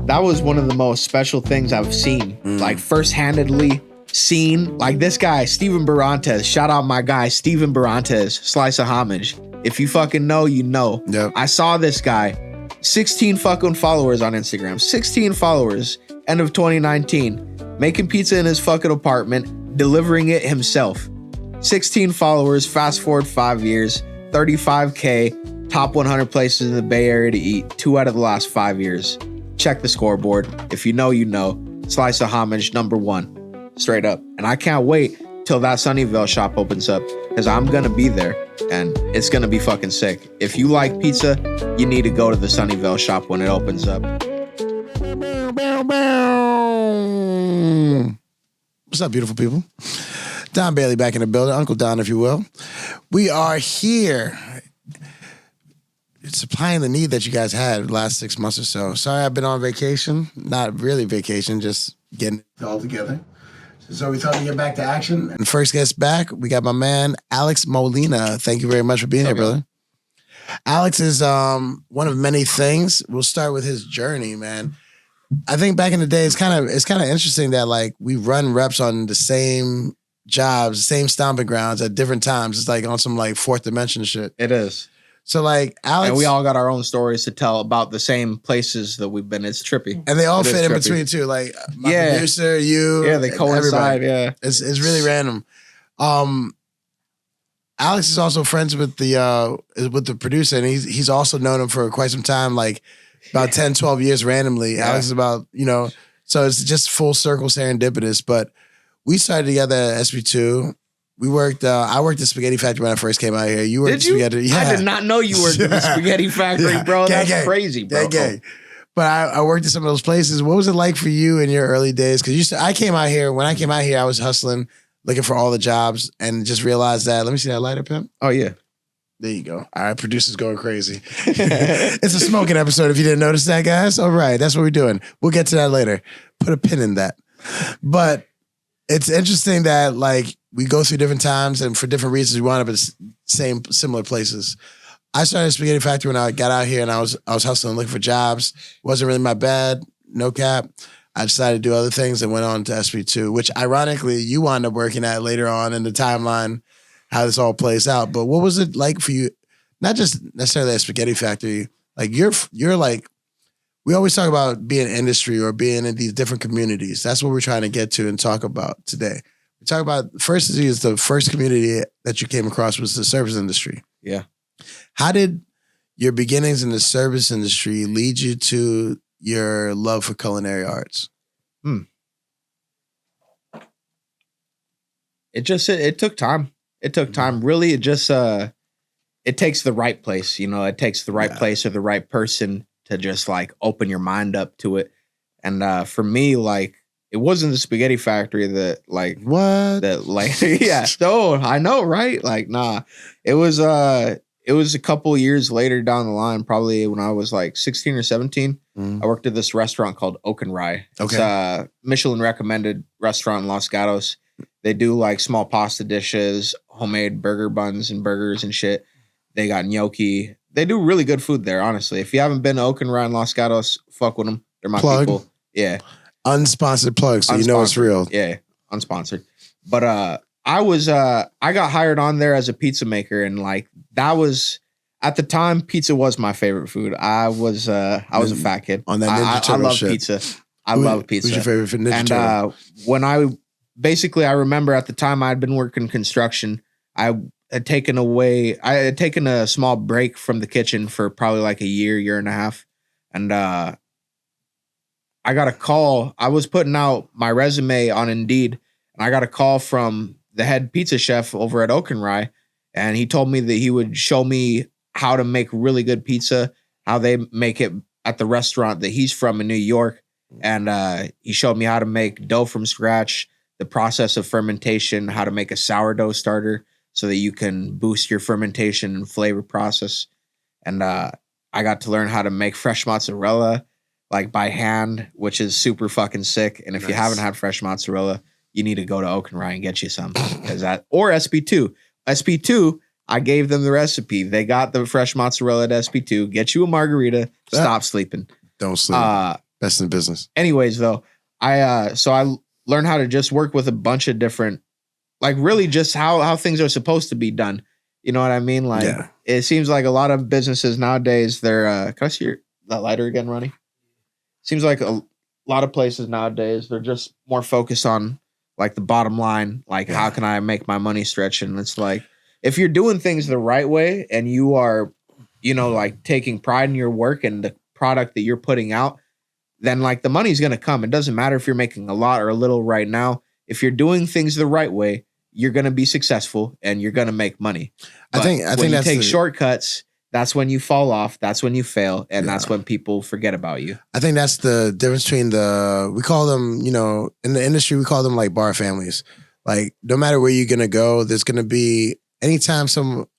that was one of the most special things I've seen. Like first-handedly seen. Like this guy, Steven Barantes. Shout out my guy, Steven Barantes, Slice of Homage. If you fucking know, you know. Yep. I saw this guy. 16 fucking followers on Instagram. 16 followers. End of 2019. Making pizza in his fucking apartment. Delivering it himself. 16 followers. Fast forward 5 years. 35K. Top 100 places in the Bay Area to eat. 2 out of the last 5 years. Check the scoreboard. If you know, you know. Slice of Homage, #1. Straight up. And I can't wait till that Sunnyvale shop opens up, because I'm going to be there and it's going to be fucking sick. If you like pizza, you need to go to the Sunnyvale shop when it opens up. What's up, beautiful people? Don Bailey back in the building. Uncle Don, if you will. We are here supplying the need that you guys had the last 6 months or so. Sorry I've been on vacation. Not really vacation, just getting it all together. So we thought to get back to action. And first guest back, we got my man, Alex Molina. Thank you very much for being here, brother. Alex is one of many things. We'll start with his journey, man. I think back in the day, it's kind of interesting that like we run reps on the same jobs, same stomping grounds at different times. It's like on some like fourth dimension shit. It is. So like Alex, and we all got our own stories to tell about the same places that we've been. It's trippy, and they all fit in between too. Like my producer, you, they coincide. Everybody. Yeah, it's really random. Alex is also friends with the producer, and he's also known him for quite some time, like about 10, 12 years randomly. Yeah. Alex is about, so it's just full circle serendipitous. But we started together at SB2. We worked. I worked at Spaghetti Factory when I first came out here. You worked at Spaghetti. Yeah. I did not know you worked at the Spaghetti Factory, bro. That's crazy, bro. But I worked at some of those places. What was it like for you in your early days? Because I came out here. When I came out here, I was hustling, looking for all the jobs, and just realized that. Let me see that lighter, pimp. Oh yeah, there you go. All right, producer's going crazy. It's a smoking episode. If you didn't notice that, guys. All right, that's what we're doing. We'll get to that later. Put a pin in that. But it's interesting that like we go through different times, and for different reasons, we wind up at similar places. I started Spaghetti Factory when I got out here, and I was hustling, looking for jobs. Wasn't really my bad, no cap. I decided to do other things and went on to SB2, which ironically you wound up working at later on in the timeline, how this all plays out. But what was it like for you? Not just necessarily at Spaghetti Factory. Like you're like, we always talk about being industry or being in these different communities. That's what we're trying to get to and talk about today. We talk about the first community that you came across was the service industry. Yeah. How did your beginnings in the service industry lead you to your love for culinary arts? It took time. It took time. Really, it just it takes the right place. It takes the right place or the right person to just like open your mind up to it. And for me, like it wasn't the Spaghetti Factory that like what that like yeah. So I know, right? Like nah, it was a couple years later down the line, probably when I was like 16 or 17. I worked at this restaurant called Oak and Rye. It's a Michelin recommended restaurant in Los Gatos. They do like small pasta dishes, homemade burger buns and burgers and shit. They got gnocchi. They do really good food there, honestly. If you haven't been to Oak and Rye in Los Gatos, fuck with them. They're my people. Yeah. Unsponsored plug, so you know it's real. Yeah, unsponsored. But I got hired on there as a pizza maker, and like that was at the time, pizza was my favorite food. I was a fat kid. On that Ninja Turtle love pizza. I love pizza. Who's your favorite Ninja Turtle? When I remember at the time I'd been working construction, I had taken a small break from the kitchen for probably like a year and a half. And I got a call. I was putting out my resume on Indeed, and I got a call from the head pizza chef over at Oak and Rye, and he told me that he would show me how to make really good pizza, how they make it at the restaurant that he's from in New York. And he showed me how to make dough from scratch, the process of fermentation, how to make a sourdough starter so that you can boost your fermentation and flavor process. And I got to learn how to make fresh mozzarella, like by hand, which is super fucking sick. And if you haven't had fresh mozzarella, you need to go to Oak and Rye and get you some. Or SB2. SB2, I gave them the recipe. They got the fresh mozzarella at SB2. Get you a margarita. Stop sleeping. Don't sleep. Best in business. Anyways, though, I learned how to just work with a bunch of different, like really just how things are supposed to be done. You know what I mean? Like it seems like a lot of businesses nowadays, they're can I see that lighter again, Ronnie? Seems like a lot of places nowadays, they're just more focused on like the bottom line, like how can I make my money stretch? And it's like if you're doing things the right way and you are, you know, like taking pride in your work and the product that you're putting out, then like the money's gonna come. It doesn't matter if you're making a lot or a little right now. If you're doing things the right way, you're gonna be successful and you're gonna make money. But I think when you take shortcuts, that's when you fall off. That's when you fail, and that's when people forget about you. I think that's the difference between we call them, you know, in the industry, we call them like bar families. Like no matter where you're gonna go, there's gonna be anytime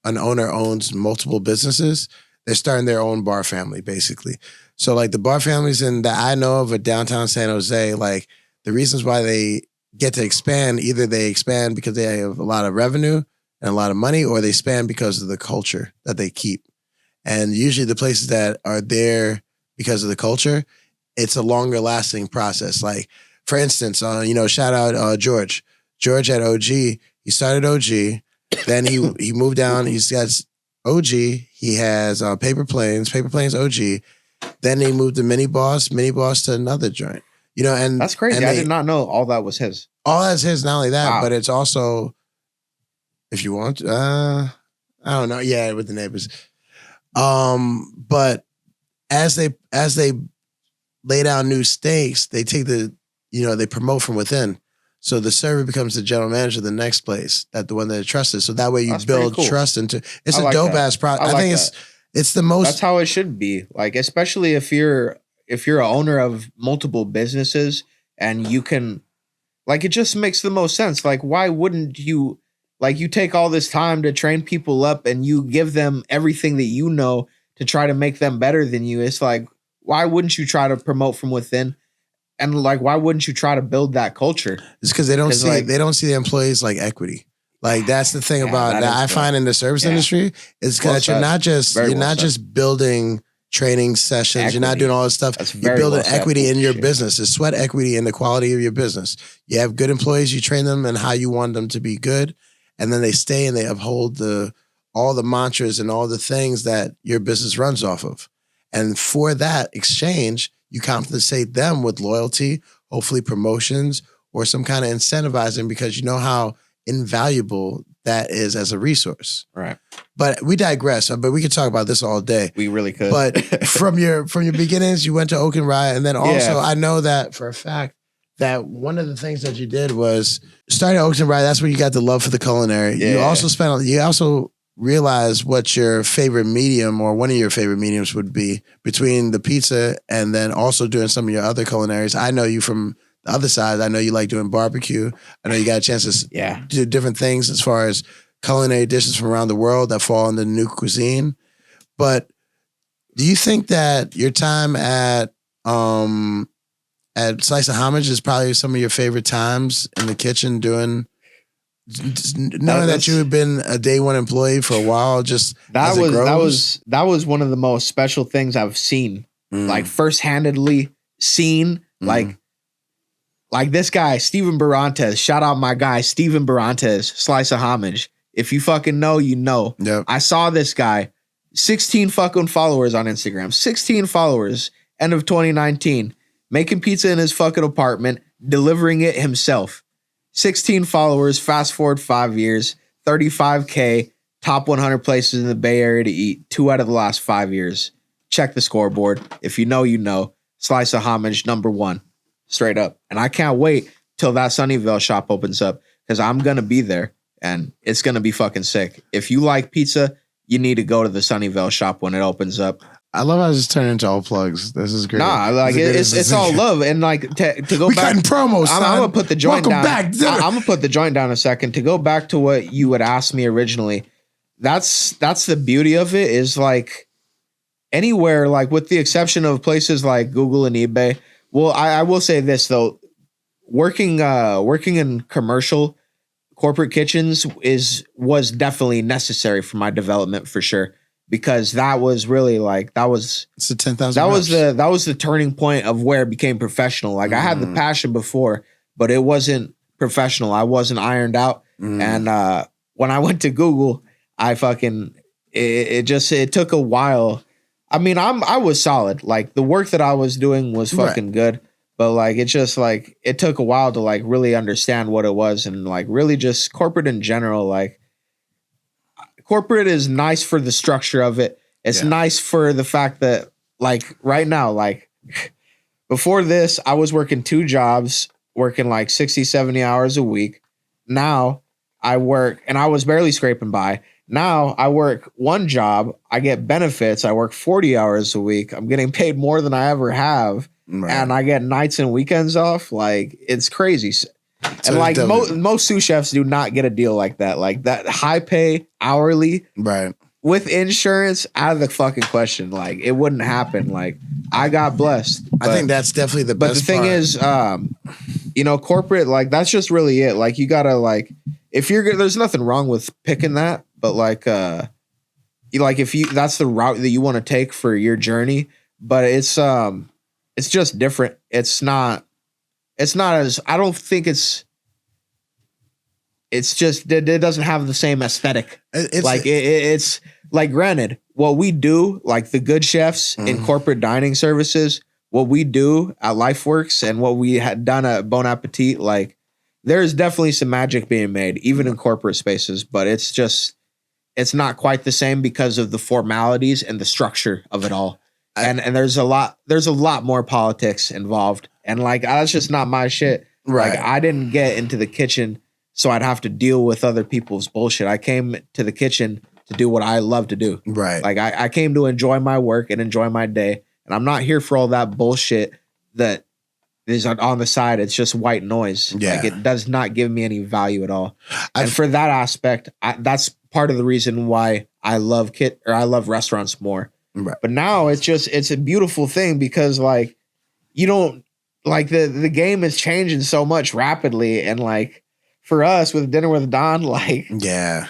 an owner owns multiple businesses, they're starting their own bar family, basically. So like the bar families that I know of at downtown San Jose, like the reasons why they get to expand, either they expand because they have a lot of revenue and a lot of money, or they expand because of the culture that they keep. And usually the places that are there because of the culture, it's a longer lasting process. Like for instance, you know, shout out George. George at OG, he started OG. Then he moved down. He's got OG. He has Paper Planes OG. Then he moved to Mini Boss to another joint. You know, and that's crazy. And I did not know all that was his. All that's his. Not only that, but it's also, if you want, I don't know. Yeah, with the neighbors. But as they lay down new stakes, they take they promote from within. So the server becomes the general manager of the next place, the one that trusted. So that way you build trust into. It's a dope ass product. I think it's the most. That's how it should be. Like especially if you're an owner of multiple businesses and you can, like, it just makes the most sense. Like, why wouldn't you? Like you take all this time to train people up and you give them everything that you know to try to make them better than you. It's like, why wouldn't you try to promote from within? And like, why wouldn't you try to build that culture? It's because they don't see the employees like equity. Like that's the thing about that I find in the service industry is that you're not just building training sessions. Equity. You're not doing all this stuff. You're building equity in your business. It's sweat equity in the quality of your business. You have good employees. You train them and how you want them to be good. And then they stay and they uphold all the mantras and all the things that your business runs off of. And for that exchange, you compensate them with loyalty, hopefully promotions, or some kind of incentivizing because you know how invaluable that is as a resource. Right. But we digress. But we could talk about this all day. We really could. But from your beginnings, you went to Oak and Rye. And then also I know that for a fact that one of the things that you did was starting Oaks and Rye. That's where you got the love for the culinary. Yeah. You also realized what your favorite medium or one of your favorite mediums would be between the pizza and then also doing some of your other culinaries. I know you from the other side. I know you like doing barbecue. I know you got a chance to do different things as far as culinary dishes from around the world that fall into new cuisine. But do you think that your time at Slice of Homage is probably some of your favorite times in the kitchen knowing that you had been a day one employee for a while, that was one of the most special things I've seen, like first-handedly seen, like this guy, Steven Barantes, shout out my guy, Steven Barantes, Slice of Homage. If you fucking know, you know. Yep. I saw this guy, 16 fucking followers on Instagram, 16 followers, end of 2019. Making pizza in his fucking apartment, delivering it himself. 16 followers, fast forward 5 years, 35K, top 100 places in the Bay Area to eat, 2 out of the last 5 years. Check the scoreboard. If you know, you know. Slice of Homage, #1. Straight up. And I can't wait till that Sunnyvale shop opens up because I'm going to be there and it's going to be fucking sick. If you like pizza, you need to go to the Sunnyvale shop when it opens up. I love how I just turn into all plugs. This is great. Nah, like it's all love and like to go we back. We promos. I'm gonna put the joint Welcome down. Back. I'm gonna put the joint down a second. To go back to what you had asked me originally, that's the beauty of it. Is like anywhere, like with the exception of places like Google and eBay. Well, I will say this though, working in commercial corporate kitchens was definitely necessary for my development for sure. because that was really like It's the 10,000 that was the turning point of where it became professional. Like I had the passion before, but it wasn't professional. I wasn't ironed out. And when I went to Google, I fucking it took a while. I mean, I was solid. Like the work that I was doing was fucking good, but like it just like it took a while to like really understand what it was, and like really just corporate in general. Like corporate is nice for the structure of it. It's nice for the fact that like right now, like before this, I was working 2 jobs, working like 60, 70 hours a week. Now I work, and I was barely scraping by. Now I work 1 job. I get benefits. I work 40 hours a week. I'm getting paid more than I ever have. And I get nights and weekends off. Like it's crazy. And like most sous chefs do not get a deal like that. Like that high pay hourly. Right. With insurance, out of the fucking question. Like it wouldn't happen. Like I got blessed. I think that's definitely the best. But the thing is, corporate, like that's just really it. Like you gotta like, if you're there's nothing wrong with picking that, but like, if you that's the route that you want to take for your journey. But it's just different. It's not as I don't think it's just it doesn't have the same aesthetic. It's like granted, what we do, like the good chefs in corporate dining services, what we do at LifeWorks and what we had done at Bon Appetit, like there's definitely some magic being made, even in corporate spaces, but it's not quite the same because of the formalities and the structure of it all. And there's a lot more politics involved. And like that's just not my shit. Right. Like I didn't get into the kitchen so I'd have to deal with other people's bullshit. I came to the kitchen to do what I love to do. Right. Like I came to enjoy my work and enjoy my day. And I'm not here for all that bullshit that is on the side. It's just white noise. Yeah. Like it does not give me any value at all. And for that aspect, that's part of the reason why I love restaurants more. Right. But now it's a beautiful thing because like you don't like the game is changing so much rapidly, and like for us with Dinner with Don, like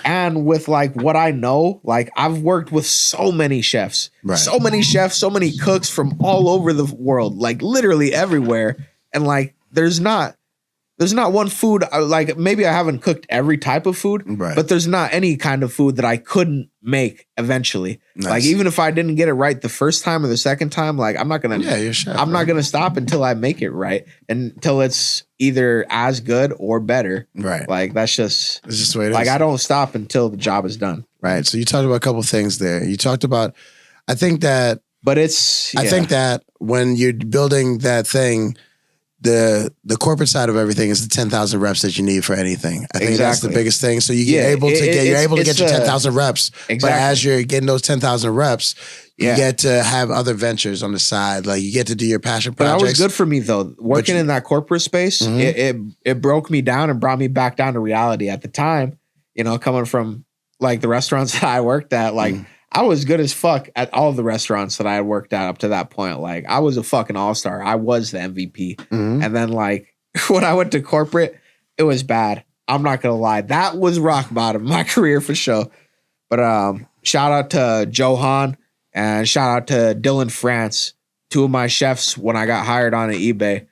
and with like what I know, like I've worked with so many chefs, so many cooks from all over the world, like literally everywhere, and like there's not one food, like maybe I haven't cooked every type of food, but there's not any kind of food that I couldn't make eventually. Nice. Like even if I didn't get it right the first time or the second time, like I'm not gonna not gonna stop until I make it right, until it's either as good or better. Right. Like it's just the way it is. Like I don't stop until the job is done. Right. So you talked about a couple things there. You talked about, I think that when you're building that thing, the corporate side of everything is the 10,000 reps that you need for anything. I think that's the biggest thing. So you're able to get your 10,000 reps. Exactly. But as you're getting those 10,000 reps, you get to have other ventures on the side. Like you get to do your passion projects. But that was good for me though. Working in that corporate space, it broke me down and brought me back down to reality. At the time, coming from like the restaurants that I worked at, like I was good as fuck at all the restaurants that I had worked at up to that point. Like I was a fucking all-star. I was the MVP. And then like when I went to corporate, it was bad. I'm not going to lie. That was rock bottom of my career for sure. But shout out to Johan and shout out to Dylan France, 2 of my chefs when I got hired on at eBay.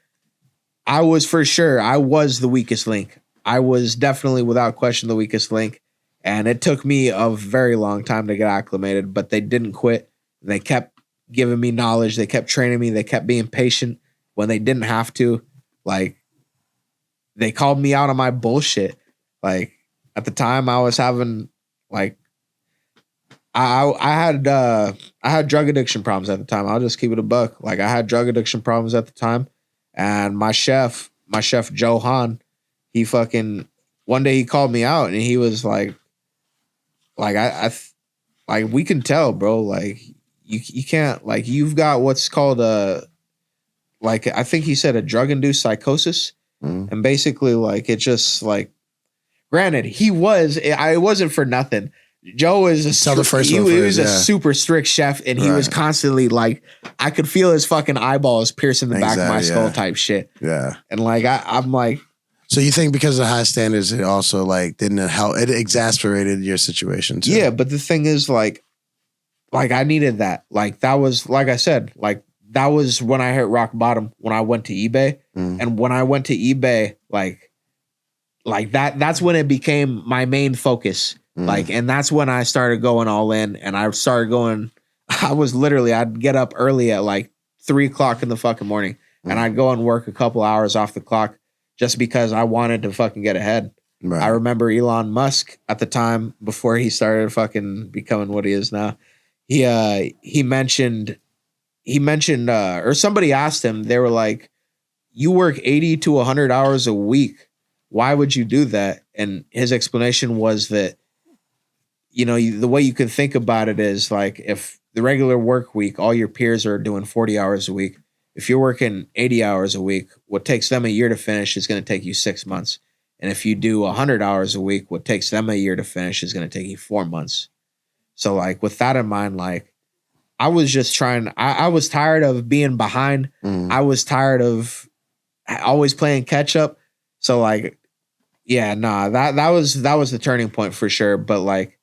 I was the weakest link. I was definitely without question the weakest link. And it took me a very long time to get acclimated, but they didn't quit. They kept giving me knowledge. They kept training me. They kept being patient when they didn't have to. Like, they called me out on my bullshit. Like, at the time, I was having, like, I had drug addiction problems at the time. I'll just keep it a buck. Like, I had drug addiction problems at the time. And my chef Johan, he fucking, one day he called me out and he was like, we can tell, bro. Like you can't, like you've got what's called I think he said a drug induced psychosis, and basically like it just like, granted it wasn't for nothing. Joe is a super strict chef, and he was constantly like, I could feel his fucking eyeballs piercing the back of my skull type shit. Yeah, and like I'm like. So you think because of high standards, it also like didn't help? It exasperated your situation too. Yeah, but the thing is, like, like I needed that. Like that was, like I said, like that was when I hit rock bottom when I went to eBay. And when I went to eBay, like that's when it became my main focus. Like, and that's when I started going all in, and I started going, I'd get up early at like 3:00 in the fucking morning, and I'd go and work a couple hours off the clock just because I wanted to fucking get ahead. Right. I remember Elon Musk at the time, before he started fucking becoming what he is now. He mentioned, or somebody asked him, they were like, you work 80 to 100 hours a week. Why would you do that? And his explanation was that, you know, the way you can think about it is like, if the regular work week, all your peers are doing 40 hours a week. If you're working 80 hours a week, what takes them a year to finish is going to take you 6 months. And if you do 100 hours a week, what takes them a year to finish is going to take you 4 months. So like with that in mind, like I was just trying, I was tired of being behind. I was tired of always playing catch up. So like, yeah, nah, that was the turning point for sure. But like,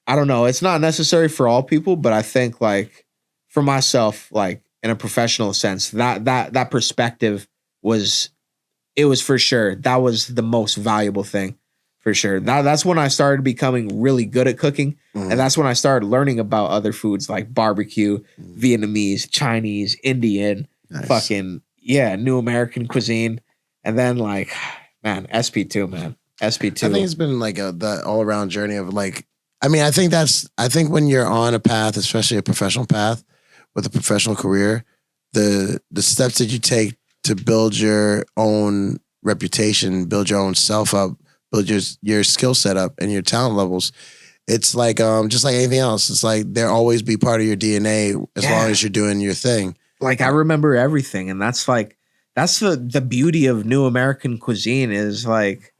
I don't know, it's not necessary for all people, but I think like for myself, like in a professional sense, that perspective was for sure. That was the most valuable thing for sure. That's when I started becoming really good at cooking. And that's when I started learning about other foods like barbecue, Vietnamese, Chinese, Indian, fucking, yeah, new American cuisine. And then like, man, SP2, man. SP2. I think it's been like the all around journey of like, I mean, I think when you're on a path, especially a professional path with a professional career, the steps that you take to build your own reputation, build your own self up, build your skill set up and your talent levels, it's like just like anything else. It's like they'll always be part of your DNA as long as you're doing your thing. Like I remember everything, and that's the beauty of new American cuisine is like,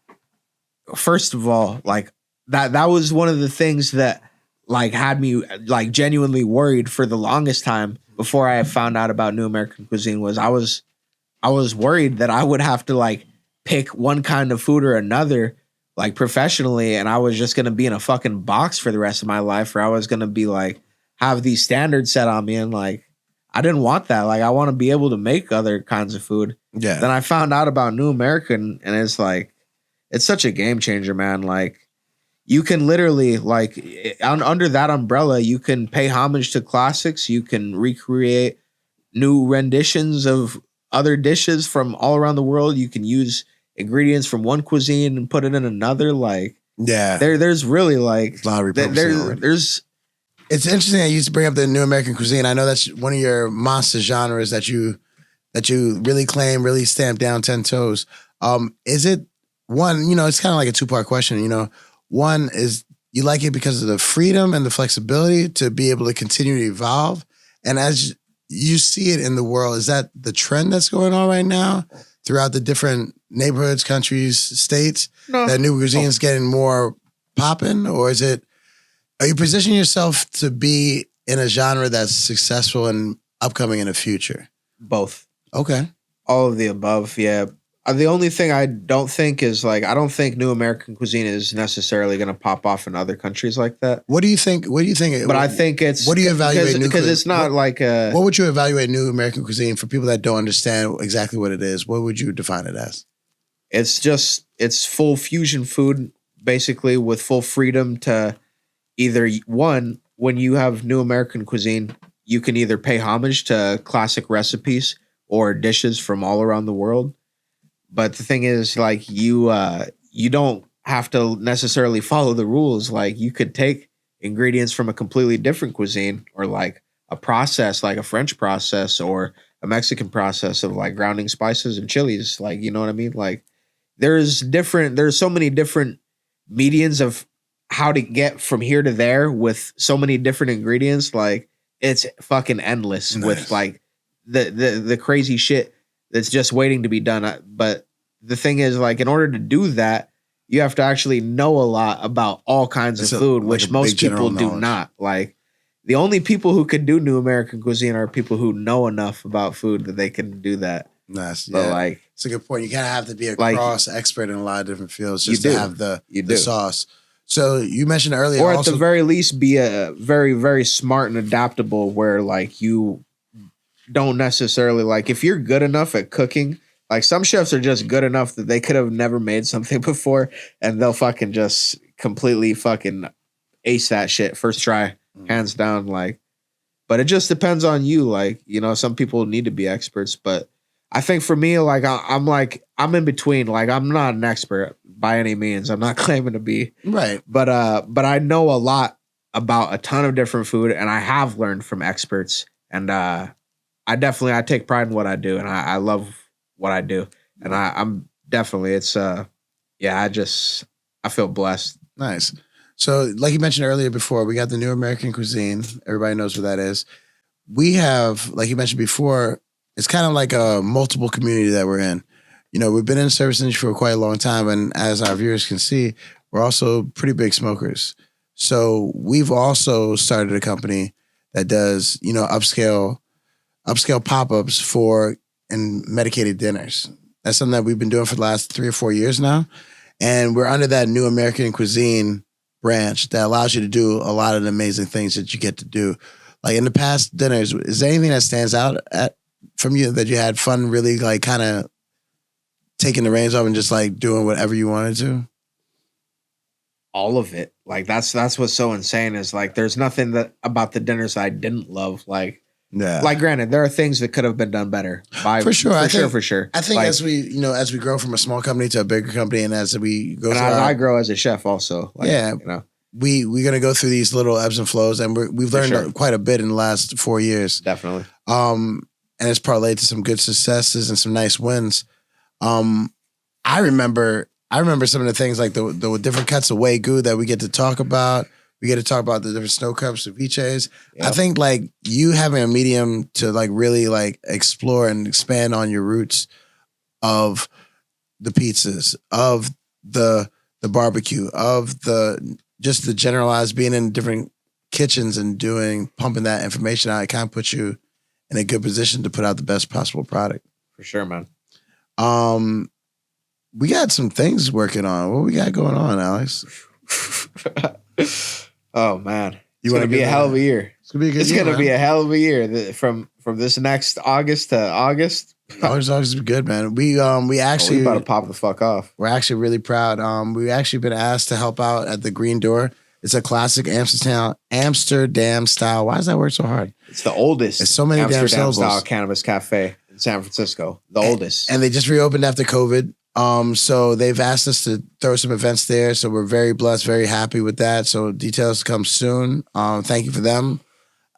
first of all, like that was one of the things that like had me like genuinely worried for the longest time before I found out about new American cuisine. Was I was worried that I would have to like pick one kind of food or another like professionally, and I was just gonna be in a fucking box for the rest of my life, or I was gonna be like have these standards set on me, and like I didn't want that. Like I want to be able to make other kinds of food. Yeah. Then I found out about New American, and it's like it's such a game changer, man. Like you can literally like under that umbrella, you can pay homage to classics. You can recreate new renditions of other dishes from all around the world. You can use ingredients from one cuisine and put it in another. Like, yeah, there's really like a lot of repurposing. It's interesting that you used to bring up the new American cuisine. I know that's one of your monster genres that you really claim, really stamp down 10 toes. Is it one, you know, it's kind of like a two-part question, you know. One is you like it because of the freedom and the flexibility to be able to continue to evolve. And as you see it in the world, is that the trend that's going on right now throughout the different neighborhoods, countries, states, that new cuisine is getting more popping? Or is it, are you positioning yourself to be in a genre that's successful and upcoming in the future? Both. Okay. All of the above, yeah. The only thing I don't think is like, I don't think new American cuisine is necessarily going to pop off in other countries like that. What do you think? But I think it's, what do you evaluate? Because it's not like a. What would you evaluate new American cuisine for people that don't understand exactly what it is? What would you define it as? It's full fusion food, basically, with full freedom to either one, when you have new American cuisine, you can either pay homage to classic recipes or dishes from all around the world. But the thing is, like, you don't have to necessarily follow the rules. Like, you could take ingredients from a completely different cuisine, or like a process, like a French process or a Mexican process of like grounding spices and chilies. Like, you know what I mean? Like, there's so many different medians of how to get from here to there with so many different ingredients. Like, it's fucking endless with like the crazy shit that's just waiting to be done. But the thing is, like, in order to do that, you have to actually know a lot about all kinds of food, which most people do not. Like, the only people who can do new American cuisine are people who know enough about food that they can do that. Nice. But like, it's a good point. You kind of have to be a cross expert in a lot of different fields just to have the sauce. So you mentioned earlier, Or at also, the very least, be a very, very smart and adaptable where like you don't necessarily like if you're good enough at cooking, like some chefs are just good enough that they could have never made something before and they'll fucking just completely fucking ace that shit first try, hands down. Like, but it just depends on you. Like, you know, some people need to be experts, but I think for me, like I'm in between. Like I'm not an expert by any means. I'm not claiming to be. right. But I know a lot about a ton of different food and I have learned from experts. And I take pride in what I do and I love what I do. And I'm definitely I feel blessed. Nice. So, like you mentioned earlier before, we got the new American cuisine. Everybody knows what that is. We have, like you mentioned before, it's kind of like a multiple community that we're in. You know, we've been in the service industry for quite a long time, and as our viewers can see, we're also pretty big smokers. So we've also started a company that does, you know, upscale pop-ups for and medicated dinners. That's something that we've been doing for the last 3 or 4 years now. And we're under that new American cuisine branch that allows you to do a lot of the amazing things that you get to do. Like in the past dinners, is there anything that stands out from you that you had fun really like kind of taking the reins off and just like doing whatever you wanted to? All of it. Like that's what's so insane is like there's nothing that about the dinners I didn't love. Like Yeah. like granted, there are things that could have been done better. For sure. For sure. I think like, as we grow from a small company to a bigger company and as we go and through as I grow as a chef also. Like, yeah. You know. We're gonna go through these little ebbs and flows, and we've learned sure. quite a bit in the last 4 years. Definitely. And it's parlayed to some good successes and some nice wins. I remember some of the things like the different cuts of Wagyu that we get to talk about. We get to talk about the different snow cups, ceviches. Yep. I think like you having a medium to like really like explore and expand on your roots of the pizzas, of the barbecue, of the generalized being in different kitchens and pumping that information out. It kind of puts you in a good position to put out the best possible product. For sure, man. We got some things working on. What we got going on, Alex? Oh man, it's gonna be a hell of a year. It's gonna be a good year. It's gonna be a hell of a year from this next August to August. August is good, man. We actually we about to pop the fuck off. We're actually really proud. We actually been asked to help out at the Green Door. It's a classic Amsterdam style. Why does that work so hard? It's the oldest. It's so many Amsterdam style cannabis cafe in San Francisco. The oldest. And they just reopened after COVID. So they've asked us to throw some events there. So we're very blessed, very happy with that. So details come soon. Thank you for them.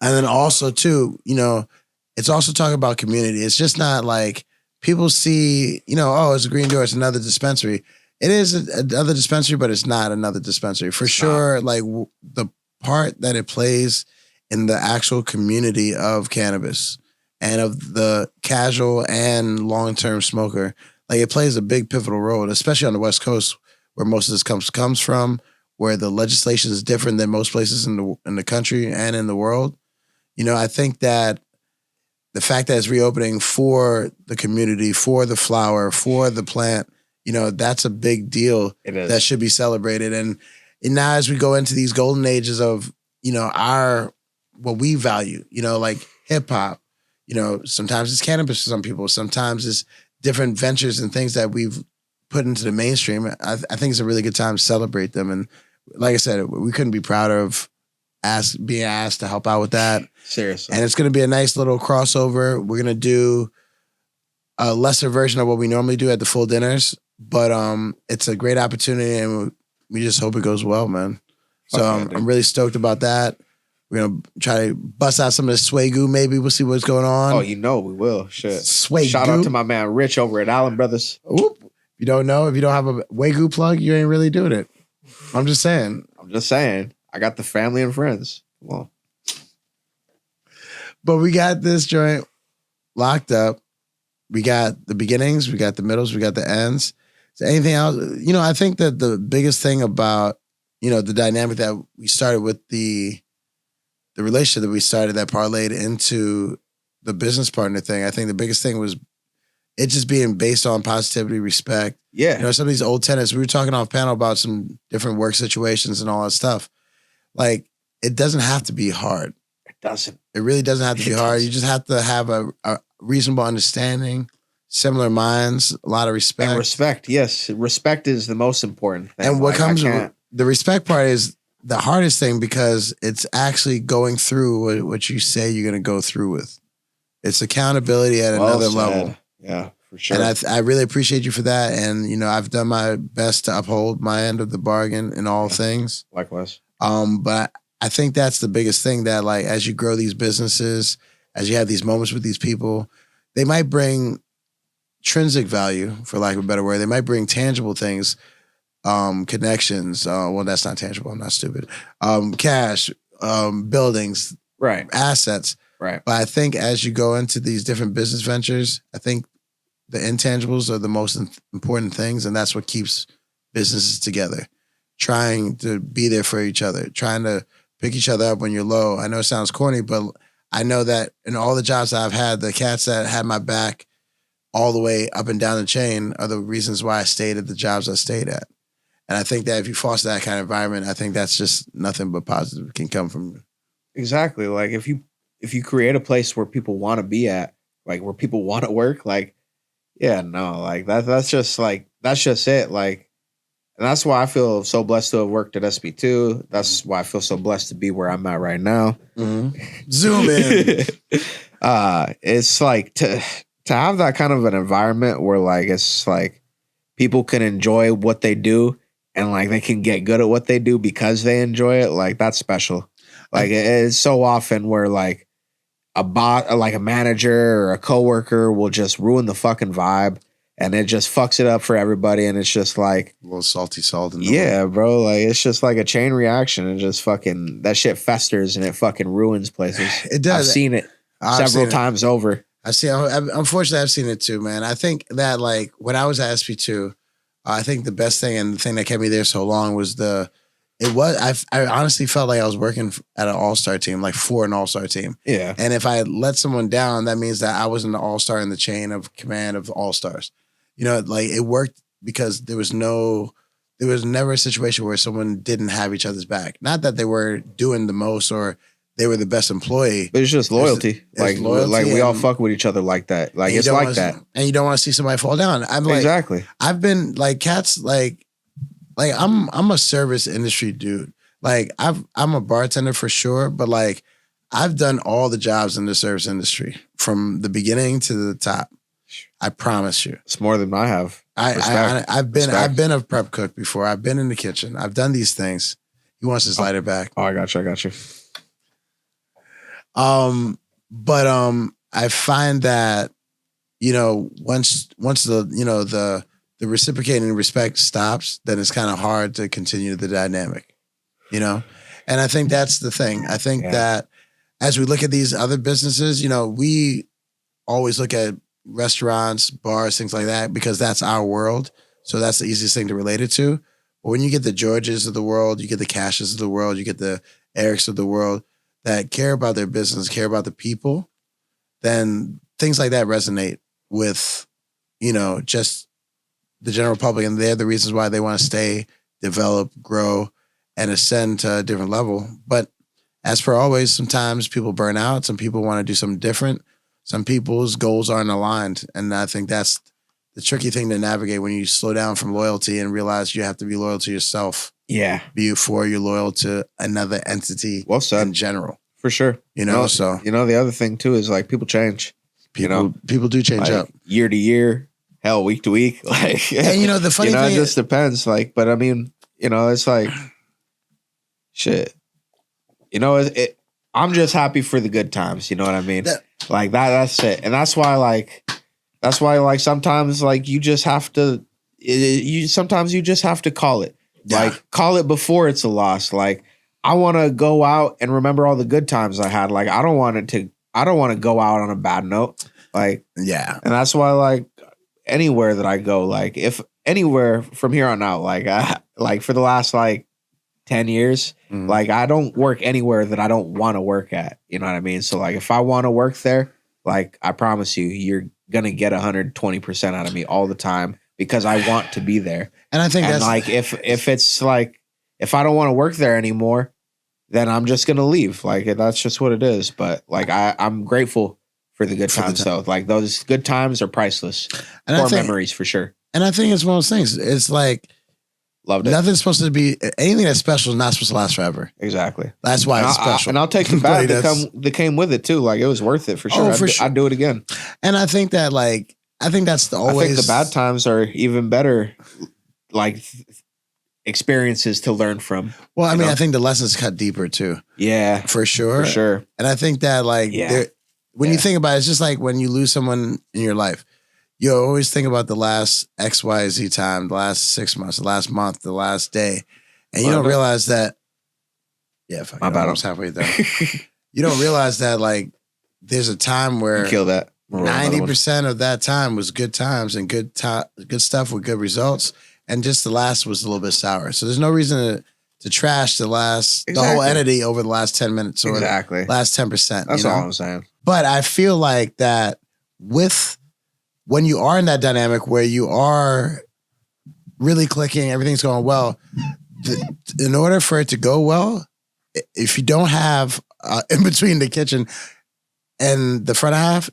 And then also too, you know, it's also talking about community. It's just not like people see, you know, oh, it's a Green Door, it's another dispensary. It is another dispensary, but it's not another dispensary. For sure, like the part that it plays in the actual community of cannabis and of the casual and long-term smoker, like it plays a big pivotal role, especially on the West Coast where most of this comes from, where the legislation is different than most places in the country and in the world. You know, I think that the fact that it's reopening for the community, for the flower, for the plant, you know, that's a big deal that should be celebrated. And now as we go into these golden ages of, you know, what we value, you know, like hip hop, you know, sometimes it's cannabis for some people, sometimes it's different ventures and things that we've put into the mainstream. I think it's a really good time to celebrate them. And like I said, we couldn't be prouder of being asked to help out with that. Seriously. And it's going to be a nice little crossover. We're going to do a lesser version of what we normally do at the full dinners, but it's a great opportunity and we just hope it goes well, man. So I'm really stoked about that. We're going to try to bust out some of the Swagoo maybe. We'll see what's going on. Oh, you know we will. Shit. Swagoo. Shout out to my man Rich over at Allen Brothers. Oop. If you don't know, if you don't have a Wagyu plug, you ain't really doing it. I'm just saying. I got the family and friends. Come on. But we got this joint locked up. We got the beginnings, we got the middles, we got the ends. Is there anything else? You know, I think that the biggest thing about, you know, the dynamic that we started with the relationship that we started that parlayed into the business partner thing, I think the biggest thing was it just being based on positivity, respect. Yeah. You know, some of these old tenants, we were talking off panel about some different work situations and all that stuff. Like, it doesn't have to be hard. It doesn't. It really doesn't have to be It hard. doesn't. You just have to have a reasonable understanding, similar minds, a lot of respect. And respect, yes. Respect is the most important thing. And what Like, comes with the respect part is the hardest thing because it's actually going through what you say you're going to go through with. It's accountability at another level. Yeah, for sure. And I really appreciate you for that. And, you know, I've done my best to uphold my end of the bargain in all things. Likewise. But I think that's the biggest thing that, like, as you grow these businesses, as you have these moments with these people, they might bring intrinsic value, for lack of a better word. They might bring tangible things, connections. Well, that's not tangible. I'm not stupid. Cash, buildings, Right. assets. Right. But I think as you go into these different business ventures, I think the intangibles are the most important things, and that's what keeps businesses together. Trying to be there for each other, trying to pick each other up when you're low. I know it sounds corny, but I know that in all the jobs that I've had, the cats that had my back all the way up and down the chain are the reasons why I stayed at the jobs I stayed at. And I think that if you foster that kind of environment, I think that's just nothing but positive can come from. Exactly. Like if you create a place where people want to be at, like where people want to work, like, yeah, no, like that's just it. Like, and that's why I feel so blessed to have worked at SB2. That's why I feel so blessed to be where I'm at right now. Mm-hmm. Zoom in. It's like to have that kind of an environment where like it's like people can enjoy what they do and like they can get good at what they do because they enjoy it. Like that's special. Like it's so often where like a bot, like a manager or a coworker will just ruin the fucking vibe. And it just fucks it up for everybody. And it's just like a little salty salt. Yeah, bro. Like, it's just like a chain reaction. And just fucking, that shit festers and it fucking ruins places. It does. I've seen it several times over. Unfortunately, I've seen it too, man. I think that, like, when I was at SP2, I think the best thing and the thing that kept me there so long was I honestly felt like I was working at an all-star team, like for an all-star team. Yeah. And if I let someone down, that means that I wasn't an all-star in the chain of command of all-stars. You know, like it worked because there was never a situation where someone didn't have each other's back. Not that they were doing the most or they were the best employee. But it's just loyalty. Like we all fuck with each other like that. Like it's like that. And you don't want to see somebody fall down. I'm like, exactly. I've been like cats, like I'm a service industry dude. Like I'm a bartender for sure, but like I've done all the jobs in the service industry from the beginning to the top. I promise you. It's more than I have. I've been a prep cook before. I've been in the kitchen. I've done these things. He wants his lighter back. Oh, I got you. I find that, you know, once the reciprocating respect stops, then it's kind of hard to continue the dynamic, you know? And I think that's the thing. I think that as we look at these other businesses, you know, we always look at restaurants, bars, things like that, because that's our world. So that's the easiest thing to relate it to. But when you get the Georges of the world, you get the Cashes of the world, you get the Erics of the world that care about their business, care about the people, then things like that resonate with, you know, just the general public. And they're the reasons why they want to stay, develop, grow, and ascend to a different level. But as per always, sometimes people burn out. Some people want to do something different. Some people's goals aren't aligned. And I think that's the tricky thing to navigate when you slow down from loyalty and realize you have to be loyal to yourself. Yeah. Before you're loyal to another entity in general. For sure. You know, so. You know, the other thing too is like people change. People do change up. Year to year, hell, week to week. Like, and you know, the funny thing it just depends. Like, but I mean, you know, it's like, shit. You know, I'm just happy for the good times. You know what I mean? Like that's it. And that's why sometimes like you just have to, sometimes you just have to call it. Yeah. Like call it before it's a loss. Like I want to go out and remember all the good times I had. Like I don't want to go out on a bad note. Like, yeah. And that's why like anywhere that I go, like if anywhere from here on out, like for the last like 10 years, like I don't work anywhere that I don't want to work at. You know what I mean? So like if I want to work there, like I promise you, you're gonna get 120% out of me all the time because I want to be there. And I think And that's like if it's like if I don't want to work there anymore, then I'm just gonna leave. Like that's just what it is. But like I'm grateful for the good times though. Like those good times are priceless. And Core memories for sure. And I think it's one of those things. It's like Loved it. Nothing's supposed to be anything that's special is not supposed to last forever. Exactly. That's why it's special. And I'll take the bad that came with it too. Like it was worth it for sure. I'd do it again. And I think that I think that's always. I think the bad times are even better. Like experiences to learn from. Well, I mean, I think the lessons cut deeper too. Yeah, for sure. For sure. And I think that when you think about it, it's just like when you lose someone in your life. You always think about the last XYZ time, the last 6 months, the last month, the last day. And you don't realize that. Yeah, fuck, my bad. I was halfway there. You don't realize that like there's a time where you kill that 90% of that time was good times and good stuff with good results. And just the last was a little bit sour. So there's no reason to trash the whole entity over the last 10 minutes or last 10%. That's all I'm saying. But I feel like that when you are in that dynamic where you are really clicking, everything's going well, in order for it to go well, if you don't have in between the kitchen and the front half,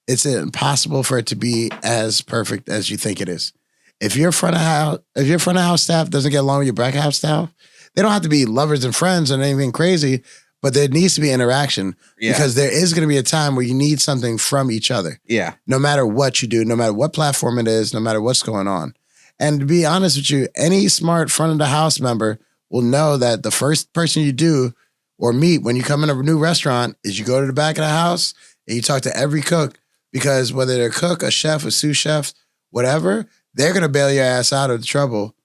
it's impossible for it to be as perfect as you think it is. If your front of house staff doesn't get along with your back of house staff, they don't have to be lovers and friends or anything crazy, but there needs to be interaction because there is going to be a time where you need something from each other. Yeah. No matter what you do, no matter what platform it is, no matter what's going on. And to be honest with you, any smart front of the house member will know that the first person you do or meet when you come in a new restaurant is you go to the back of the house and you talk to every cook, because whether they're a cook, a chef, a sous chef, whatever, they're going to bail your ass out of the trouble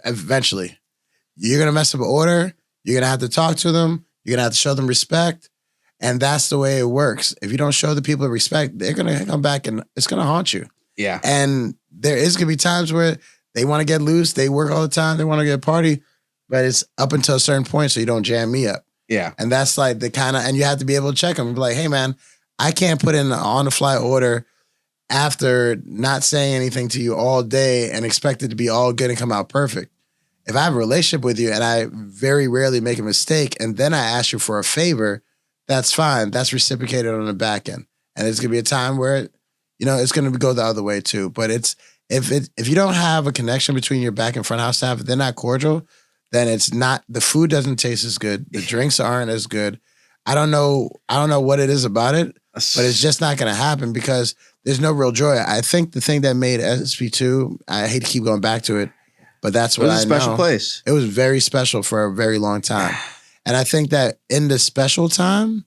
eventually. You're going to mess up an order. You're going to have to talk to them. You're going to have to show them respect. And that's the way it works. If you don't show the people respect, they're going to come back and it's going to haunt you. Yeah. And there is going to be times where they want to get loose. They work all the time. They want to get a party, but it's up until a certain point so you don't jam me up. Yeah. And that's like the kind of, and you have to be able to check them and be like, hey man, I can't put in an on-the-fly order after not saying anything to you all day and expect it to be all good and come out perfect. If I have a relationship with you and I very rarely make a mistake and then I ask you for a favor, that's fine. That's reciprocated on the back end. And it's going to be a time where, it's going to go the other way too. But if you don't have a connection between your back and front house staff, if they're not cordial, then it's not, the food doesn't taste as good. The drinks aren't as good. I don't know what it is about it, but it's just not going to happen because there's no real joy. I think the thing that made SP2, I hate to keep going back to it, but that's what I know. It was a special place. It was very special for a very long time. And I think that in the special time,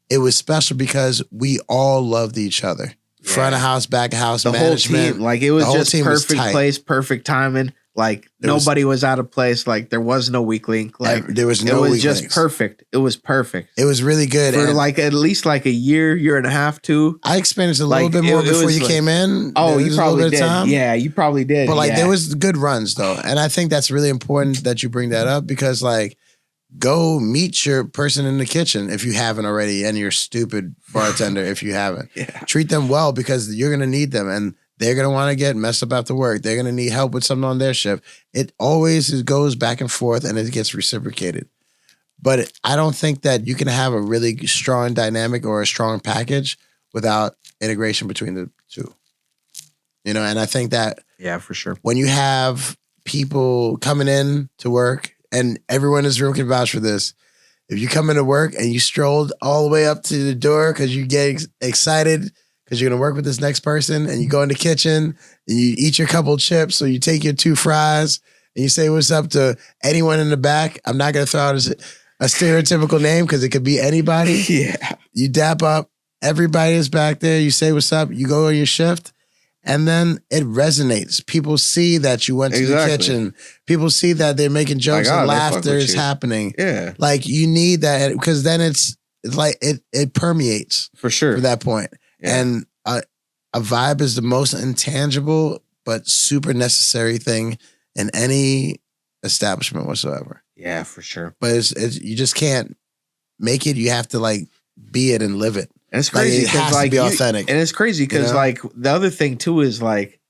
it was special because we all loved each other. Yeah. Front of house, back of house, the management. Whole team, like it was just perfect place, perfect timing. Like nobody was out of place. Like there was no weak link. Like there was no. It was weak just links. Perfect. It was perfect. It was really good for like at least like a year and a half too. I experienced a little bit more before you came in. Oh, you probably did. Yeah, you probably did. But like there was good runs though, and I think that's really important that you bring that up because like go meet your person in the kitchen if you haven't already, and your stupid bartender if you haven't. Treat them well because you're gonna need them and. They're going to want to get messed up after work. They're going to need help with something on their shift. It always goes back and forth and it gets reciprocated. But I don't think that you can have a really strong dynamic or a strong package without integration between the two. And I think that for sure. When you have people coming in to work, and everyone is real can vouch for this, if you come into work and you strolled all the way up to the door because you get excited because you're going to work with this next person and you go in the kitchen and you eat your couple chips or you take your 2 fries and you say what's up to anyone in the back. I'm not going to throw out a stereotypical name because it could be anybody. Yeah. You dap up. Everybody is back there. You say what's up. You go on your shift and then it resonates. People see that you went to the kitchen. People see that they're making jokes and laughter is happening. Yeah. Like you need that because then it's like it permeates. For sure. For that point. Yeah. And a vibe is the most intangible but super necessary thing in any establishment whatsoever. Yeah, for sure. But it's you just can't make it. You have to like be it and live it. And it's crazy Like, it has to be authentic. And it's crazy because like the other thing too is like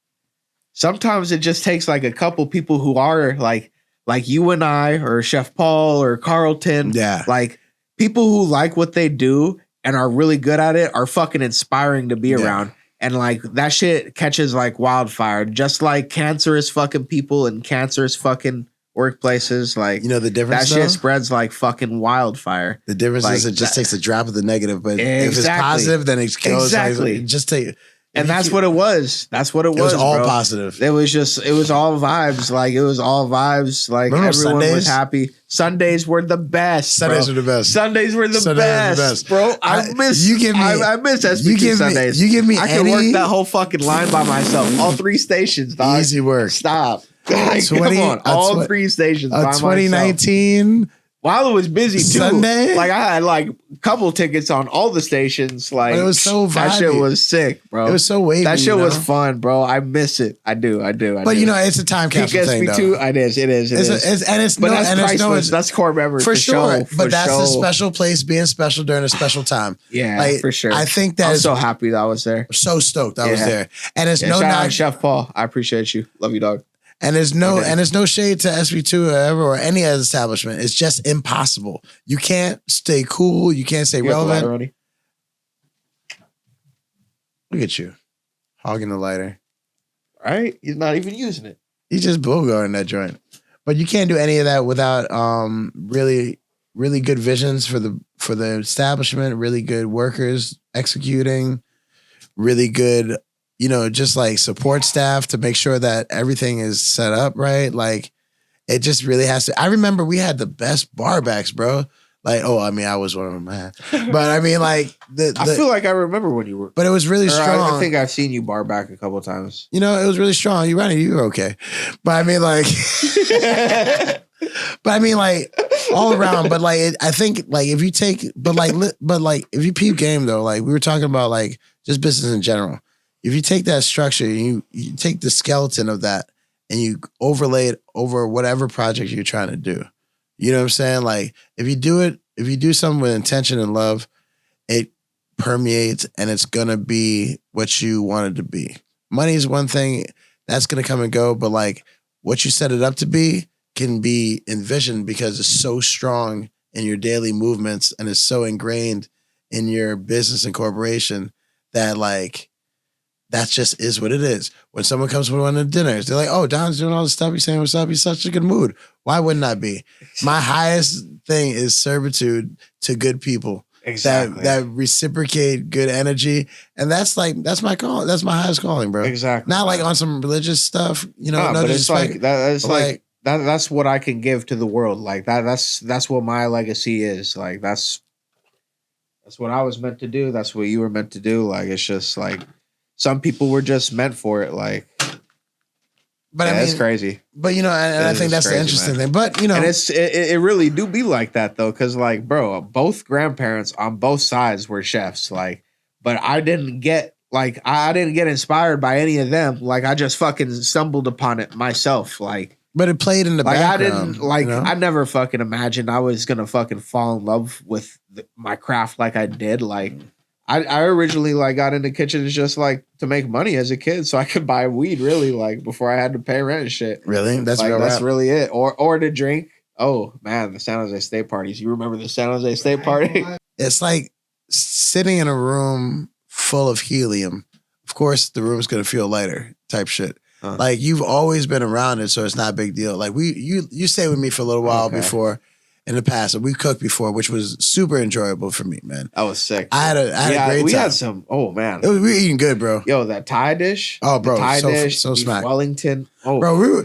sometimes it just takes like a couple people who are like you and I or Chef Paul or Carlton. Yeah. Like people who like what they do and are really good at it are fucking inspiring to be around. And like that shit catches like wildfire, just like cancerous fucking people and cancerous fucking workplaces. Like, you know, the difference that shit spreads like fucking wildfire. The difference like, is it just takes a drop of the negative, but exactly. if it's positive, then it goes. Exactly. Like, just take. And that's what it was. That's what it was. It was all bro. positive. It was all vibes. Like it was all vibes. Like remember everyone Sundays? was happy. Sundays were the best. Sundays were the best. Sundays were the best, bro. I miss SBQ Sundays. You give me I can work that whole fucking line by myself. All 3 stations, dog. Easy work. Stop. Like, come on. All 3 stations by myself. 2019. While it was busy too, Sunday? like I had like a couple tickets on all the stations. Like but it was so vibey. That shit was sick, bro. It was so wavy. That shit was fun, bro. I miss it. I do. But you know, it's a time capsule thing, though. Too. It is. That's core memory for sure. But that's a special place, being special during a special time. Yeah, like, for sure. I think that I'm so happy that I was there. So stoked I was there, and it's shout out Chef Paul. I appreciate you. Love you, dog. And there's no shade to SB2 or any other establishment. It's just impossible. You can't stay cool. You can't stay relevant. Look at you, hogging the lighter. Right? He's not even using it. He's just bullgoing that joint. But you can't do any of that without really, really good visions for the establishment. Really good workers executing. Really good. You know, just like support staff to make sure that everything is set up right. Like, it just really has to. I remember we had the best bar backs, bro. Like, I was one of them, man. But I mean, like, I feel like I remember when you were. But it was really strong. I think I've seen you bar back a couple of times. You know, it was really strong. You were okay. But I mean, like, all around. But like, I think like if you take, if you peep game though, like we were talking about, like just business in general. If you take that structure, you take the skeleton of that and you overlay it over whatever project you're trying to do. You know what I'm saying? Like if you do something with intention and love, it permeates and it's going to be what you want it to be. Money is one thing that's going to come and go, but like what you set it up to be can be envisioned because it's so strong in your daily movements and it's so ingrained in your business and corporation that like, that just is what it is. When someone comes from one of the dinners, they're like, oh, Don's doing all this stuff. He's saying what's up. He's such a good mood. Why wouldn't I be? My highest thing is servitude to good people. Exactly. That reciprocate good energy. And that's my call. That's my highest calling, bro. Exactly. Not like on some religious stuff, you know, no but it's like, that's what I can give to the world. Like that's what my legacy is. Like that's what I was meant to do. That's what you were meant to do. Like, it's just like, some people were just meant for it, like. But I mean, it's crazy. But you know, and I think that's crazy, the interesting thing. But you know, and it really do be like that though, because like, bro, both grandparents on both sides were chefs, like. But I didn't get inspired by any of them. Like, I just fucking stumbled upon it myself, like. But it played in the background. I never fucking imagined I was gonna fucking fall in love with my craft like I did, like. I originally like got into kitchens just like to make money as a kid, so I could buy weed really like before I had to pay rent and shit. Really? That's really it. Or to drink. Oh man, the San Jose State parties. You remember the San Jose State party? It's like sitting in a room full of helium. Of course, the room's gonna feel lighter type shit. Like you've always been around it, so it's not a big deal. Like you stayed with me for a little while before. In the past, and we cooked before, which was super enjoyable for me, man. I was sick. I had a great time. We had some. Oh man, we were eating good, bro. Yo, that Thai dish. Oh, bro, Thai dish, so smack. Wellington. Oh, bro,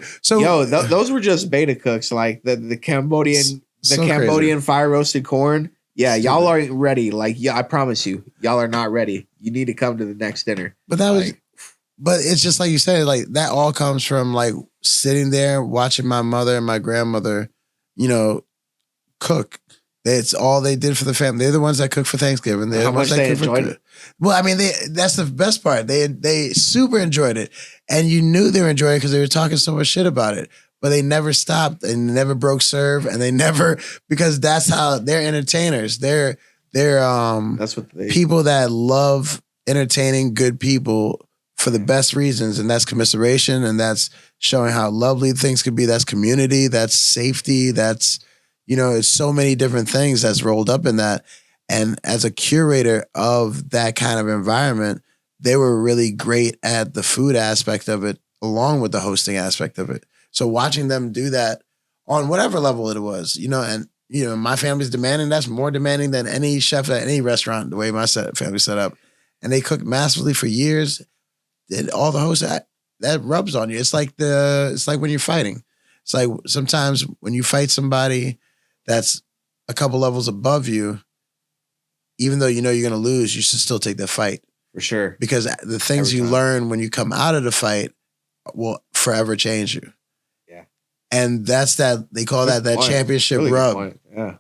those were just beta cooks, like the Cambodian, Cambodian fire roasted corn. Yeah, y'all aren't ready. Like, yeah, I promise you, y'all are not ready. You need to come to the next dinner. But that was. But it's just like you said, like that all comes from like sitting there watching my mother and my grandmother, you know, cook. It's all they did for the family. They're the ones that cook for Thanksgiving. They're How much they enjoyed it? Well, I mean, that's the best part. They super enjoyed it. And you knew they were enjoying it because they were talking so much shit about it. But they never stopped and never broke serve. And they never, because that's how they're entertainers. They're They're That's what they people that love entertaining good people for the best reasons, and that's commiseration, and that's showing how lovely things could be. That's community, that's safety, that's it's so many different things that's rolled up in that. And as a curator of that kind of environment, they were really great at the food aspect of it, along with the hosting aspect of it. So watching them do that on whatever level it was, and my family's demanding. That's more demanding than any chef at any restaurant. The way my family set up, and they cooked massively for years. And all the hosts that rubs on you. It's like when you're fighting. It's like sometimes when you fight somebody that's a couple levels above you, even though you're going to lose, you should still take the fight. For sure. Because the things you learn when you come out of the fight will forever change you. Yeah. And that's they call that championship really rub. Yeah.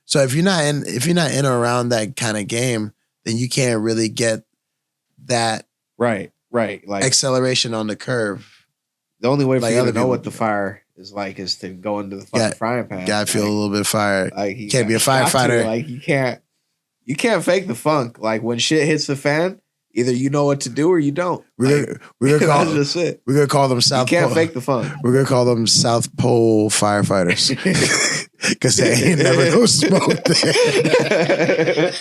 So if you're not in or around that kind of game, then you can't really get that right. Like acceleration on the curve. The only way for you to know what the fire is like is to go into the fucking frying pan. Gotta feel a little bit of fire. Like you can't be a firefighter. Like you can't fake the funk. Like when shit hits the fan, either you know what to do or you don't. We're gonna call that's just it. We're gonna call them South. You can't fake the funk. We're gonna call them South Pole firefighters because they ain't never no smoke there.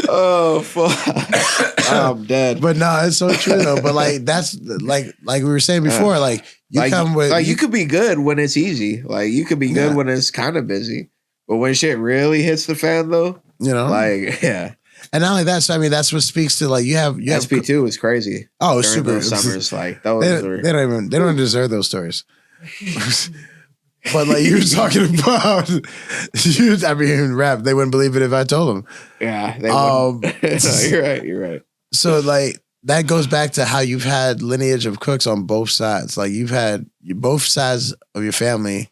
Oh fuck! I'm dead. But no, it's so true though. But like that's like we were saying before. Like you could be good when it's easy. Like you could be good when it's kind of busy. But when shit really hits the fan, though, like and not only that. So I mean, that's what speaks to like you have SP2 is crazy. Oh, super those summers like those they don't deserve those stories. But like you were talking about, rap. They wouldn't believe it if I told them. Yeah, they wouldn't. No, you're right. So like that goes back to how you've had lineage of cooks on both sides. Like you've had both sides of your family.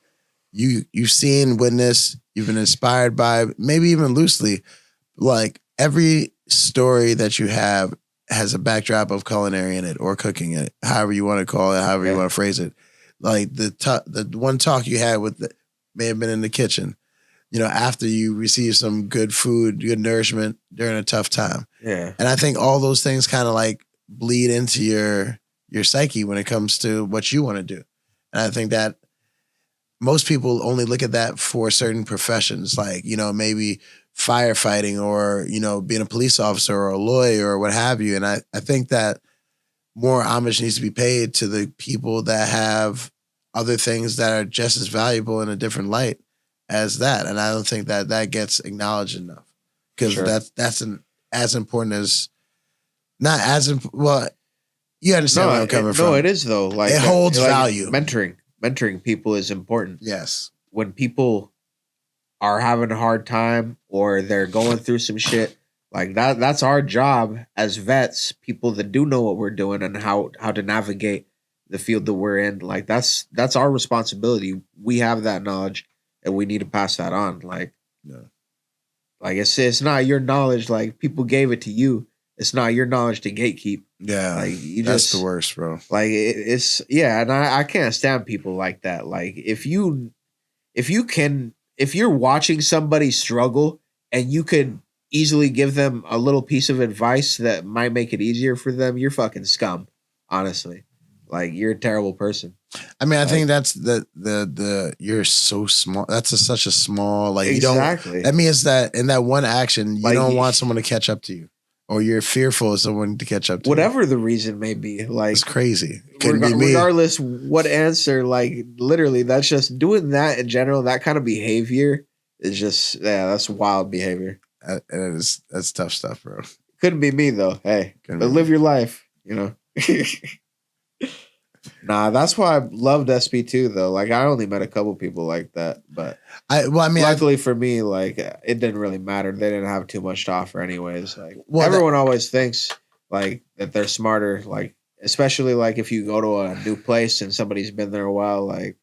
You've seen, witnessed, you've been inspired by, maybe even loosely. Like every story that you have has a backdrop of culinary in it or cooking it, however you want to call it, however you want to phrase it. Like the one talk you had may have been in the kitchen, after you received some good food, good nourishment during a tough time. Yeah. And I think all those things kind of like bleed into your psyche when it comes to what you want to do. And I think that most people only look at that for certain professions, like, maybe firefighting or, being a police officer or a lawyer or what have you. And I think that more homage needs to be paid to the people that have other things that are just as valuable in a different light as that. And I don't think that gets acknowledged enough because that's as important as not as well. You understand where I'm coming from? No, it is though. Like it holds value. Mentoring people is important. Yes. When people are having a hard time or they're going through some shit. Like that's our job as vets, people that do know what we're doing and how to navigate the field that we're in. Like that's our responsibility. We have that knowledge and we need to pass that on. Like, like it's not your knowledge. Like people gave it to you. It's not your knowledge to gatekeep. Yeah. Like that's the worst, bro. Like it's and I can't stand people like that. Like if you're watching somebody struggle and you could easily give them a little piece of advice that might make it easier for them, you're fucking scum, honestly. Like you're a terrible person. I mean, I think that's the you're so small. That's such a small, like exactly. You don't, that means that in that one action, you don't want someone to catch up to you. Or you're fearful of someone to catch up to whatever the reason may be. Like it's crazy. Couldn't be me. Regardless what answer, like literally that's just doing that in general, that kind of behavior is just that's wild behavior. That's tough stuff, bro. Couldn't be me though. Hey, but live your life, Nah, that's why I loved SP2 though. Like I only met a couple people like that, but luckily for me, like it didn't really matter. They didn't have too much to offer anyways. Like everyone always thinks like that they're smarter, like especially like if you go to a new place and somebody's been there a while, like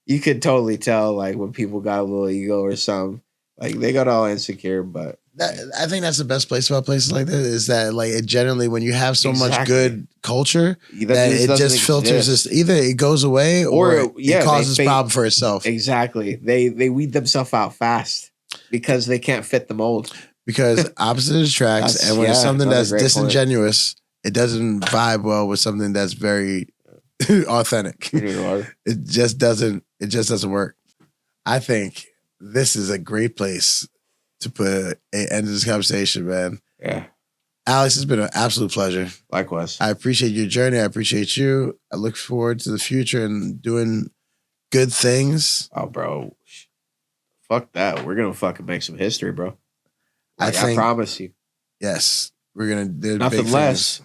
you could totally tell like when people got a little ego or something. Like they got all insecure, but I think that's the best place about places like this is that like it generally when you have so much good culture that it just filters this. Either it goes away or it causes problem for itself. Exactly. They weed themselves out fast Because they can't fit the mold. Because opposite attracts, and when it's something that's disingenuous, it doesn't vibe well with something that's very authentic. It just doesn't work. I think this is a great place to put an end to this conversation, man. Yeah. Alex, it's been an absolute pleasure. Likewise. I appreciate your journey. I appreciate you. I look forward to the future and doing good things. Oh, bro. Fuck that. We're going to fucking make some history, bro. Like, I promise you. Yes. We're going to do nothing less.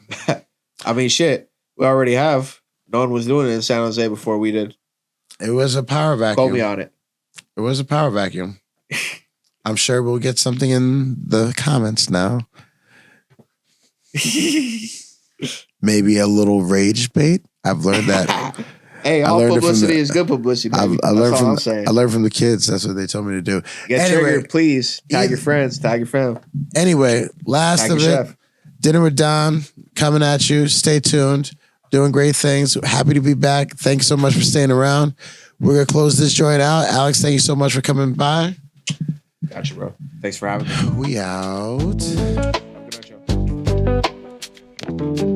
I mean, shit. We already have. No one was doing it in San Jose before we did. It was a power vacuum. Call me on it. It was a power vacuum. I'm sure we'll get something in the comments now. Maybe a little rage bait. I've learned that. Hey, all publicity is good publicity. I learned from the kids. That's what they told me to do. Get triggered, please. Tag your friends. Tag your fam. Anyway, last of it. Chef. Dinner with Don coming at you. Stay tuned. Doing great things. Happy to be back. Thanks so much for staying around. We're going to close this joint out. Alex, thank you so much for coming by. Gotcha, bro. Thanks for having me. We out. Good night, y'all.